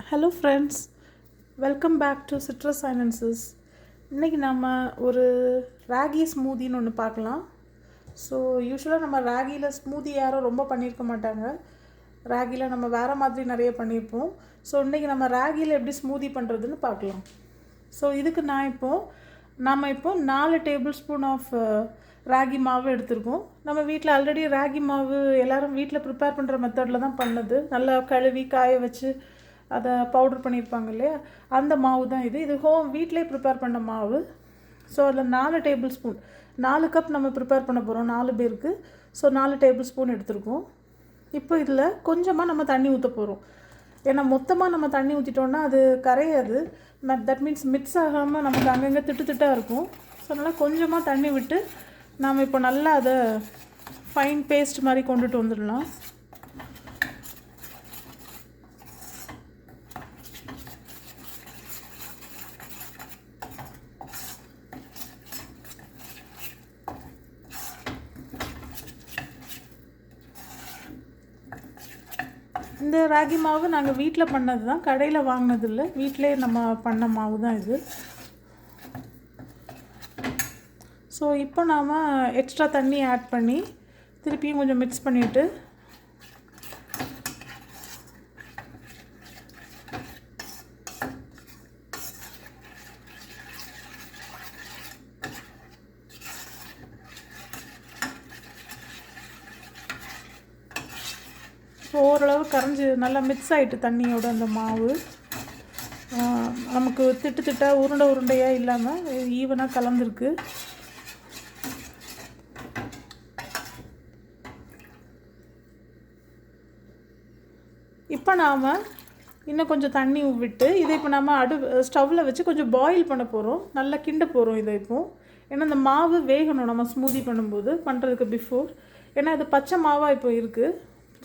Hello friends, welcome back to Citrus Silences. இன்றைக்கி நம்ம ஒரு ராகி ஸ்மூதின்னு ஒன்று பார்க்கலாம். ஸோ யூஸ்வலாக நம்ம ராகியில் ஸ்மூதி யாரும் ரொம்ப பண்ணியிருக்க மாட்டாங்க. ராகியில் நம்ம வேறு மாதிரி நிறைய பண்ணியிருப்போம். ஸோ இன்றைக்கி நம்ம ராகியில் எப்படி ஸ்மூதி பண்ணுறதுன்னு பார்க்கலாம். ஸோ இதுக்கு நம்ம இப்போ 4 டேபிள் ஸ்பூன் ஆஃப் ராகி மாவு எடுத்துருக்கோம். நம்ம வீட்டில் ஆல்ரெடி ராகி மாவு எல்லோரும் வீட்டில் ப்ரிப்பேர் பண்ணுற மெத்தடில் தான் பண்ணது. நல்லா கழுவி காய வச்சு அதை பவுடர் பண்ணியிருப்பாங்க இல்லையா, அந்த மாவு தான் இது வீட்டிலே ப்ரிப்பேர் பண்ண மாவு. ஸோ அதில் 4 டேபிள் ஸ்பூன், 4 கப் நம்ம ப்ரிப்பேர் பண்ண போகிறோம் 4 பேருக்கு. ஸோ 4 டேபிள் ஸ்பூன் எடுத்துருக்கோம். இப்போ இதில் கொஞ்சமாக நம்ம தண்ணி ஊற்ற போகிறோம். ஏன்னா மொத்தமாக நம்ம தண்ணி ஊற்றிட்டோன்னா அது கரையாது. தட் மீன்ஸ் மிக்ஸ் ஆகாமல் நமக்கு அங்கங்கே திட்டாக இருக்கும். ஸோ அதனால் கொஞ்சமாக தண்ணி விட்டு நாம் இப்போ நல்லா அதை ஃபைன் பேஸ்ட் மாதிரி கொண்டுட்டு வந்துடலாம். இந்த ராகி மாவு நாங்கள் வீட்டில் பண்ணது தான், கடையில் வாங்கினதில்லை. வீட்டிலே நம்ம பண்ண மாவு தான் இது. ஸோ இப்போ நாம் எக்ஸ்ட்ரா தண்ணி ஆட் பண்ணி திருப்பியும் கொஞ்சம் மிக்ஸ் பண்ணிவிட்டு ஓரளவு கரைஞ்சி நல்லா மிக்ஸ் ஆகிட்டு தண்ணியோட அந்த மாவு. நமக்கு திட்டாக உருண்டையாக இல்லாமல் ஈவனாக கலந்துருக்கு. இப்போ நாம் இன்னும் கொஞ்சம் தண்ணி விட்டு இதை இப்போ நம்ம ஸ்டவ்வில் வச்சு கொஞ்சம் பாயில் பண்ண போகிறோம். நல்லா கிண்ட போகிறோம் இதை இப்போ. ஏன்னா இந்த மாவு வேகணும் நம்ம ஸ்மூதி பண்ணுறதுக்கு பிஃபோர். ஏன்னா இது பச்சை மாவாக இப்போ இருக்குது,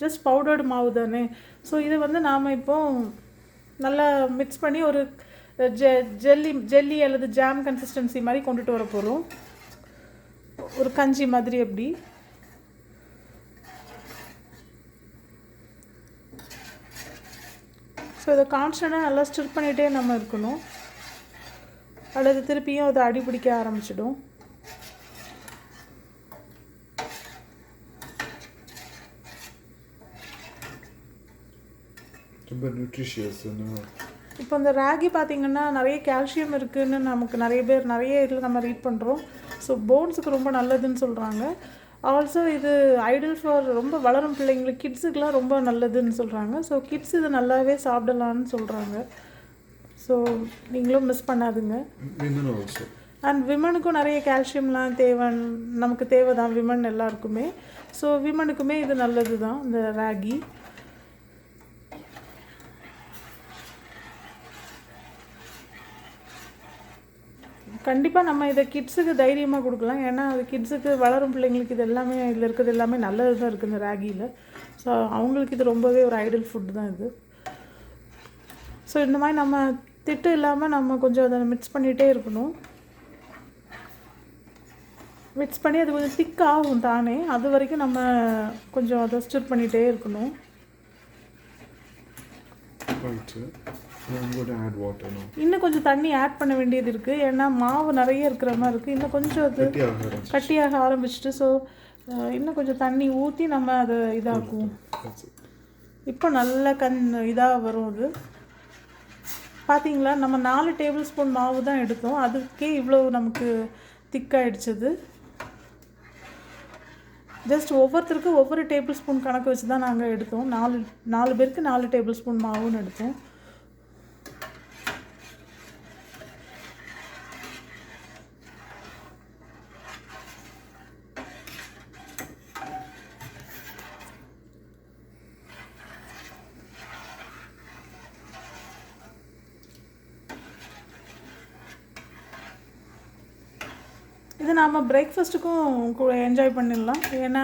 ஜஸ்ட் பவுடர்டு மாவு தானே. ஸோ இதை நாம் இப்போ நல்லா மிக்ஸ் பண்ணி ஒரு ஜெல்லி அல்லது ஜாம் கன்சிஸ்டன்சி மாதிரி கொண்டுட்டு வர போகிறோம். ஒரு கஞ்சி மாதிரி அப்படி. ஸோ இதை கான்ஸ்டண்ட்டாக நல்லா ஸ்டிர் பண்ணிகிட்டே நம்ம இருக்கணும், அல்லது திருப்பியும் அதை அடிபிடிக்க ஆரம்பிச்சிடும். ரொம்ப நியூட்ரிஷியஸ். இப்போ இந்த ராகி பார்த்திங்கன்னா நிறைய கால்சியம் இருக்குதுன்னு நமக்கு நிறைய இதில் நம்ம ரீட் பண்ணுறோம். ஸோ போன்ஸுக்கு ரொம்ப நல்லதுன்னு சொல்கிறாங்க. ஆல்சோ இது ஐடல் ஃபார் ரொம்ப வளரும் பிள்ளைங்களுக்கு, கிட்ஸுக்கெலாம் ரொம்ப நல்லதுன்னு சொல்கிறாங்க. ஸோ கிட்ஸ் இது நல்லாவே சாப்பிடலான்னு சொல்கிறாங்க. ஸோ நீங்களும் மிஸ் பண்ணாதுங்க. அண்ட் விமனுக்கும் நிறைய கால்சியம்லாம் நமக்கு தேவை தான், விமன் எல்லாருக்குமே. ஸோ விமனுக்குமே இது நல்லது தான் இந்த ராகி. கண்டிப்பாக நம்ம இதை கிட்ஸுக்கு தைரியமாக கொடுக்கலாம். ஏன்னா அது கிட்ஸுக்கு வளரும் பிள்ளைங்களுக்கு இது எல்லாமே, இதில் இருக்கிறது எல்லாமே நல்லது தான் இருக்குது இந்த ராகியில். ஸோ அவங்களுக்கு இது ரொம்பவே ஒரு ஐடல் ஃபுட் தான் இது. ஸோ இந்த மாதிரி நம்ம திட்டு இல்லாமல் நம்ம கொஞ்சம் அதை மிக்ஸ் பண்ணிகிட்டே இருக்கணும். மிக்ஸ் பண்ணி அது கொஞ்சம் திக்காகும் தானே, அது வரைக்கும் நம்ம கொஞ்சம் அதை ஸ்டிர் பண்ணிகிட்டே இருக்கணும். இன்னும் கொஞ்சம் தண்ணி ஆட் பண்ண வேண்டியது இருக்குது. ஏன்னா மாவு நிறைய இருக்கிற மாதிரி இருக்குது. இன்னும் கொஞ்சம் அது கட்டியாக ஆரம்பிச்சிட்டு. ஸோ இன்னும் கொஞ்சம் தண்ணி ஊற்றி நம்ம அதை இதாக்குவோம். இப்போ நல்ல இதாக வரும் அது. பார்த்தீங்களா, நம்ம 4 டேபிள் ஸ்பூன் மாவு தான் எடுத்தோம், அதுக்கே இவ்வளோ நமக்கு திக்காகிடுச்சது. ஜஸ்ட் ஒவ்வொருத்தருக்கும் ஒவ்வொரு டேபிள் ஸ்பூன் கணக்கு வச்சு தான் நாங்கள் எடுத்தோம். 4 பேருக்கு 4 டேபிள் ஸ்பூன் மாவுன்னு எடுத்தோம். இது நாம் பிரேக்ஃபாஸ்ட்டுக்கும் என்ஜாய் பண்ணிடலாம். ஏன்னா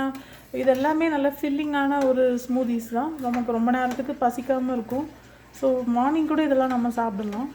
இது எல்லாமே நல்ல ஃபில்லிங்கான ஒரு ஸ்மூதிஸ் தான். நமக்கு ரொம்ப நேரத்துக்கு பசிக்காமல் இருக்கும். ஸோ மார்னிங் கூட இதெல்லாம் நம்ம சாப்பிடலாம்.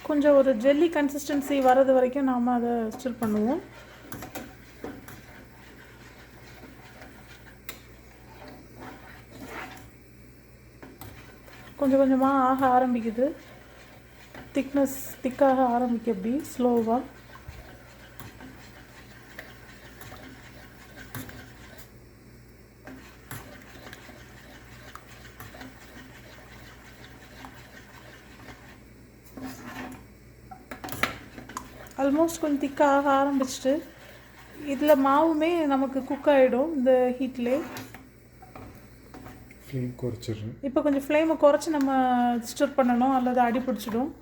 கொஞ்சம் ஒரு ஜெல்லி கன்சிஸ்டன்சி வர்றது வரைக்கும் நாம் அதை ஸ்டிர் பண்ணுவோம். கொஞ்சம் கொஞ்சமாக ஆக ஆரம்பிக்குது, திக்காக ஆரம்பிக்க அப்படி ஸ்லோவாக. ஆல்மோஸ்ட் கொஞ்சம் திக்காக ஆரம்பிச்சிட்டு இதில் மாவுமே நமக்கு குக் ஆகிடும் இந்த ஹீட்லேயே. ஃப்ளேம் குறைச்சிடுறேன். இப்போ கொஞ்சம் ஃப்ளேமை குறைச்சி நம்ம ஸ்டிர் பண்ணணும், அல்லது அடி பிடிச்சிடும்.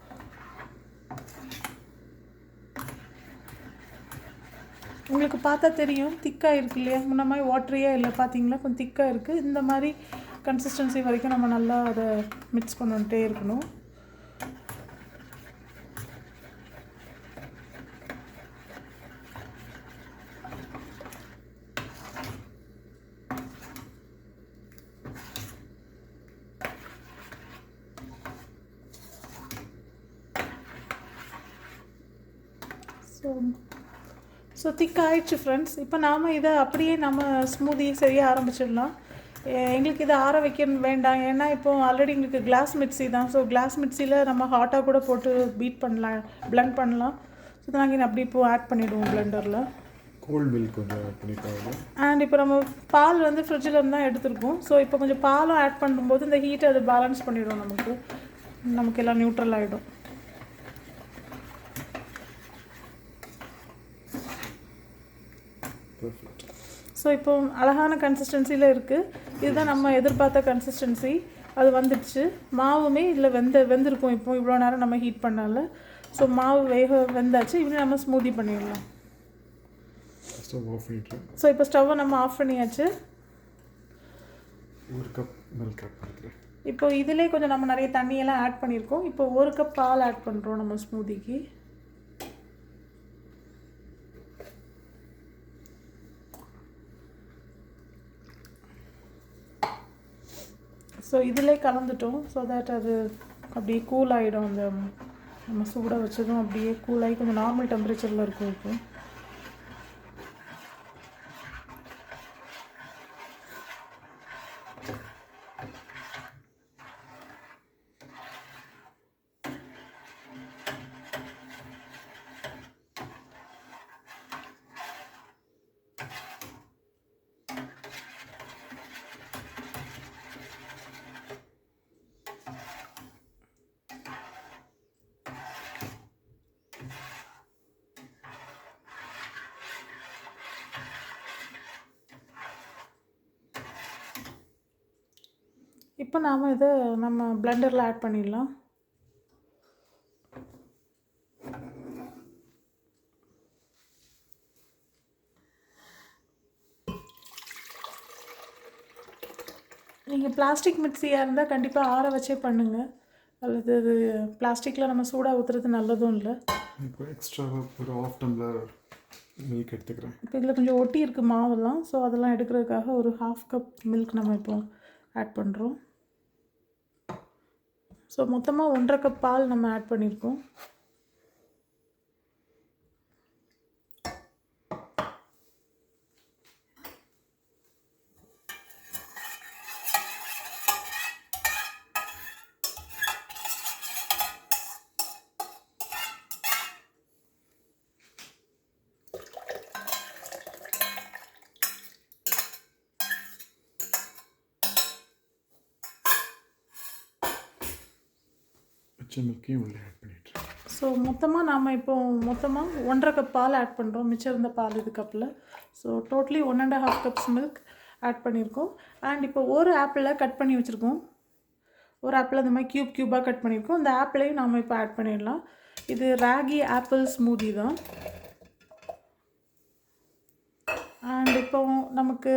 உங்களுக்கு பார்த்தா தெரியும் திக்காக இருக்கு இல்லையா, முன்ன மாதிரி வாட்டரியாக இல்லை, பார்த்தீங்களா கொஞ்சம் திக்காக இருக்குது. இந்த மாதிரி கன்சிஸ்டன்சி வரைக்கும் நம்ம நல்லா அதை மிக்ஸ் பண்ணிட்டே இருக்கணும். ஸோ திக் ஆகிடுச்சு ஃப்ரெண்ட்ஸ். இப்போ நாம் இதை அப்படியே நம்ம ஸ்மூதி செய்ய ஆரம்பிச்சிடலாம். எங்களுக்கு இதை ஆற வைக்க வேண்டாம், ஏன்னா இப்போது ஆல்ரெடி எங்களுக்கு கிளாஸ் மிக்ஸி தான். ஸோ கிளாஸ் மிக்ஸியில் நம்ம ஹாட்டாக கூட போட்டு பீட் பண்ணலாம், பிளெண்ட் பண்ணலாம். ஸோ நாங்கள் அப்படி இப்போது ஆட் பண்ணிவிடுவோம் பிளெண்டரில். கோல்ட் மில்க் கொஞ்சம் ஆட் பண்ணிட்டாங்க. அண்ட் இப்போ நம்ம பால் வந்து ஃப்ரிட்ஜில் இருந்து தான் எடுத்துருக்கோம். ஸோ இப்போ கொஞ்சம் பாலும் ஆட் பண்ணும்போது இந்த ஹீட்டை அது பேலன்ஸ் பண்ணிவிடும், நமக்கு எல்லாம் நியூட்ரல் ஆகிடும். ஸோ இப்போ அழகான கன்சிஸ்டன்சியில் இருக்குது. இதுதான் நம்ம எதிர்பார்த்த கன்சிஸ்டன்சி, அது வந்துடுச்சு. மாவுமே இதில் வெந்திருக்கும் இப்போ இவ்வளோ நேரம் நம்ம ஹீட் பண்ணால. ஸோ மாவு வெந்தாச்சு. இப்படி நம்ம ஸ்மூதி பண்ணிடலாம். ஸோ இப்போ ஸ்டவ்வை நம்ம ஆஃப் பண்ணியாச்சு. ஒரு கப் மில்க் ஆட் பண்ணிக்கிறேன். இப்போ இதிலே கொஞ்சம் நம்ம நிறைய தண்ணியெல்லாம் ஆட் பண்ணியிருக்கோம். இப்போ ஒரு கப் பால் ஆட் பண்ணுறோம் நம்ம ஸ்மூதிக்கு. ஸோ இதிலே கலந்துட்டோம். ஸோ தட் அது அப்படியே கூல் ஆகிடும். அந்த நம்ம சூடாக வச்சதும் அப்படியே கூலாகி கொஞ்சம் நார்மல் டெம்பரேச்சரில் இருக்கும். இப்போ இப்போ நாம் இதை நம்ம பிளெண்டரில் ஆட் பண்ணிடலாம். நீங்கள் பிளாஸ்டிக் மிக்ஸியாக இருந்தால் கண்டிப்பாக ஆற வச்சே பண்ணுங்கள், அல்லது அது பிளாஸ்டிக்கில் நம்ம சூடாக ஊற்றுறது நல்லதும் இல்லை. இப்போ எக்ஸ்ட்ராவாக ஒரு ஹாஃப் டம்ளர் மில்க் எடுத்துக்கிறேன். இப்போ இதில் கொஞ்சம் ஒட்டி இருக்குது மாவெல்லாம். ஸோ அதெல்லாம் எடுக்கிறதுக்காக ஒரு ஹாஃப் கப் மில்க் நம்ம இப்போ ஆட் பண்ணுறோம். ஸோ மொத்தமாக 1.5 கப் பால் நம்ம ஆட் பண்ணியிருக்கோம். மில்க்கையும் உள்ளே ஆட் பண்ணிட்டுருக்கேன். ஸோ மொத்தமாக நாம் இப்போ 1.5 கப் பால் ஆட் பண்ணுறோம். மிச்சம் இருந்த பால் இது கப்பில். So totally 1.5 cups milk add பண்ணியிருக்கோம். அண்ட் இப்போ ஒரு ஆப்பிளை கட் பண்ணி வச்சுருக்கோம். ஒரு ஆப்பிள் இந்த மாதிரி க்யூபாக கட் பண்ணியிருக்கோம். இந்த ஆப்பிளையும் நாம் இப்போ ஆட் பண்ணிடலாம். இது ராகி ஆப்பிள் ஸ்மூதி தான். அண்ட் இப்போ நமக்கு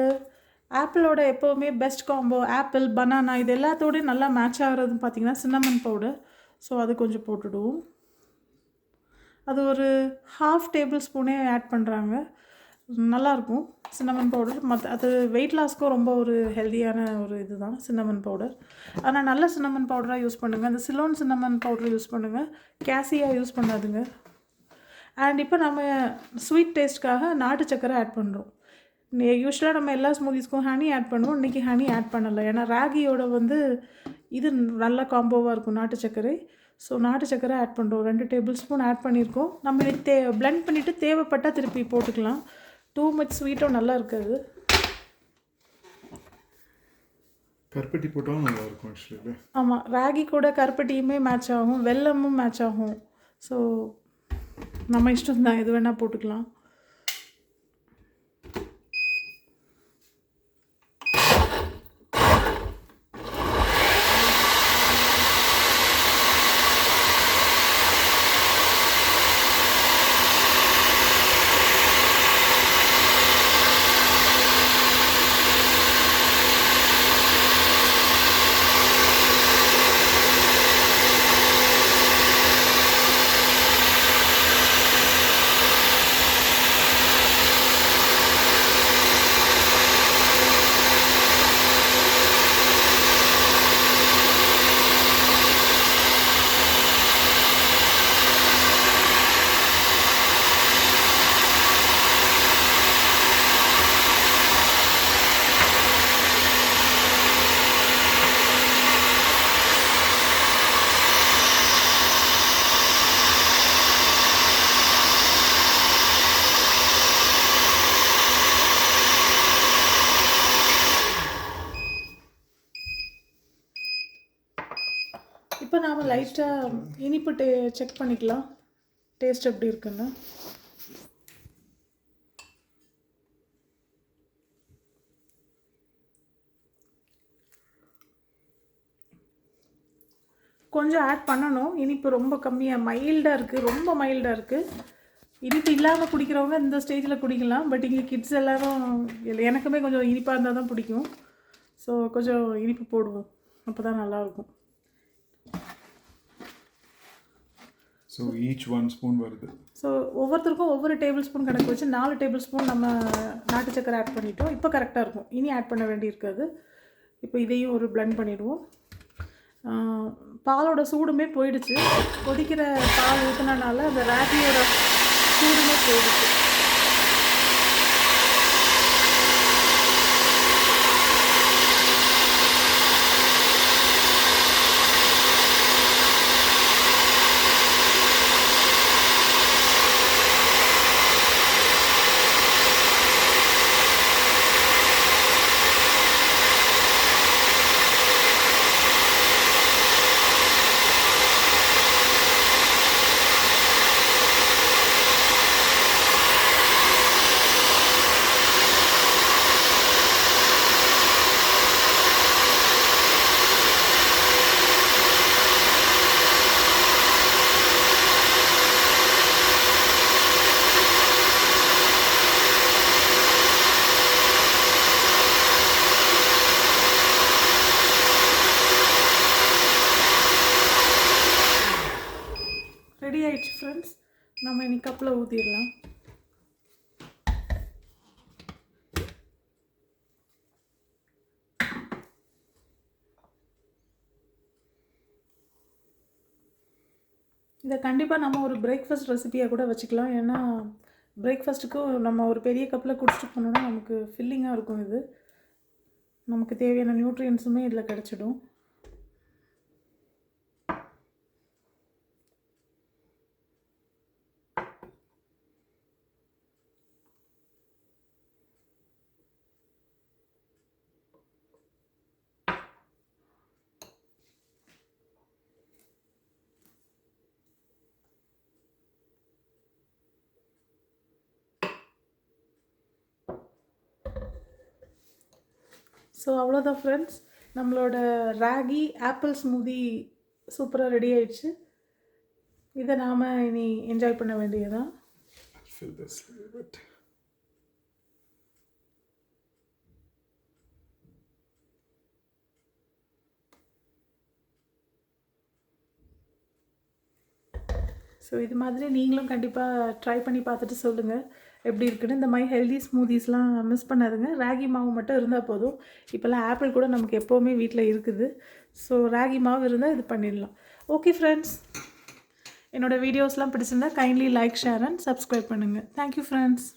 ஆப்பிளோட எப்போவுமே பெஸ்ட் காம்போ ஆப்பிள், பனானா, இது எல்லாத்தோடையும் நல்லா மேட்ச் ஆகிறதுன்னு பார்த்திங்கன்னா சின்னமன் பவுடர். ஸோ அது கொஞ்சம் போட்டுடுவோம். அது ஒரு 1/2 டேபிள் ஸ்பூனே ஆட் பண்ணுறாங்க. நல்லாயிருக்கும் சின்னமன் பவுடர். அது வெயிட் லாஸ்க்கும் ரொம்ப ஒரு ஹெல்த்தியான ஒரு இதுதான் சின்னமன் பவுடர். ஆனால் நல்ல சின்னமன் பவுடராக யூஸ் பண்ணுங்கள். அந்த சிலோன் சின்னமன் பவுடர் யூஸ் பண்ணுங்கள், கேசியா யூஸ் பண்ணாதுங்க. அண்ட் இப்போ நம்ம ஸ்வீட் டேஸ்ட்காக நாட்டு சக்கரை ஆட் பண்ணுறோம். யூஸ்வலாக நம்ம எல்லா ஸ்மூதிஸ்க்கும் ஹனி ஆட் பண்ணுவோம். இன்றைக்கி ஹனி ஆட் பண்ணலை, ஏன்னா ராகியோட இது நல்ல காம்போவாக இருக்கும் நாட்டு சர்க்கரை. ஸோ நாட்டு சக்கரை ஆட் பண்ணுறோம். 2 டேபிள் ஸ்பூன் ஆட் பண்ணியிருக்கோம். நம்ம பிளெண்ட் பண்ணிவிட்டு தேவைப்பட்டால் திருப்பி போட்டுக்கலாம். டூ மச் ஸ்வீட்டும் நல்லா இருக்காது. கருப்பட்டி போட்டாலும் நல்லா இருக்கும் ஆக்சுவலி. ஆமாம், ராகி கூட கருப்பட்டியுமே மேட்ச் ஆகும், வெல்லமும் மேட்ச் ஆகும். ஸோ நம்ம இஷ்டம் தான், எது வேணால் போட்டுக்கலாம். இப்போ நாம் லைட்டாக இனிப்பு செக் பண்ணிக்கலாம், டேஸ்ட் எப்படி இருக்குன்னு. கொஞ்சம் ஆட் பண்ணணும். இனிப்பு ரொம்ப கம்மியாக, மைல்டாக இருக்குது, ரொம்ப மைல்டாக இருக்குது. இனிப்பு இல்லாமல் குடிக்கிறவங்க இந்த ஸ்டேஜில் குடிக்கலாம். பட் இங்கே கிட்ஸ் எல்லோரும், எனக்குமே கொஞ்சம் இனிப்பாக இருந்தால் தான் பிடிக்கும். ஸோ கொஞ்சம் இனிப்பு போடுவோம், அப்போ தான் நல்லாயிருக்கும். ஸோ ஈச் 1 ஸ்பூன் வருது. ஸோ ஒவ்வொருத்தருக்கும் ஒவ்வொரு டேபிள் ஸ்பூன் கணக்கு வச்சு 4 டேபிள் ஸ்பூன் நம்ம நாட்டு சக்கரை ஆட் பண்ணிட்டோம். இப்போ கரெக்டாக இருக்கும், இனி ஆட் பண்ண வேண்டியிருக்காது. இப்போ இதையும் ஒரு பிளெண்ட் பண்ணிடுவோம். பாலோட சூடுமே போயிடுச்சு. கொதிக்கிற பால் ஊற்றினால அந்த ராகியோட சூடுமே போயிடுச்சு. ரெடி ஆயிடுச்சு ஃப்ரெண்ட்ஸ். நம்ம இன்னைக்கு கப்பில் ஊற்றிடலாம். இதை கண்டிப்பாக நம்ம ஒரு பிரேக்ஃபாஸ்ட் ரெசிபியாக கூட வச்சுக்கலாம். ஏன்னா பிரேக்ஃபாஸ்ட்டுக்கும் நம்ம ஒரு பெரிய கப்பில் குடிச்சிட்டு போனோன்னா நமக்கு ஃபில்லிங்காக இருக்கும். இது நமக்கு தேவையான நியூட்ரியன்ஸுமே இதில் கிடச்சிடும். ஸோ அவ்வளோதான் ஃப்ரெண்ட்ஸ், நம்மளோட ராகி ஆப்பிள் ஸ்மூதி சூப்பராக ரெடி ஆயிடுச்சு. இதை நாம் இனி என்ஜாய் பண்ண வேண்டியதான். ஸோ இது மாதிரி நீங்களும் கண்டிப்பாக ட்ரை பண்ணி பார்த்துட்டு சொல்லுங்கள் எப்படி இருக்குன்னு. இந்த மாதிரி ஹெல்தி ஸ்மூதிஸ்லாம் மிஸ் பண்ணாதுங்க. ராகி மாவு மட்டும் இருந்தால் போதும். இப்போல்லாம் ஆப்பிள் கூட நமக்கு எப்போவுமே வீட்டில் இருக்குது. ஸோ ராகி மாவு இருந்தால் இது பண்ணிடலாம். ஓகே ஃப்ரெண்ட்ஸ், என்னோடய வீடியோஸ்லாம் பிடிச்சிருந்தா kindly like, share and subscribe பண்ணுங்கள். Thank you friends.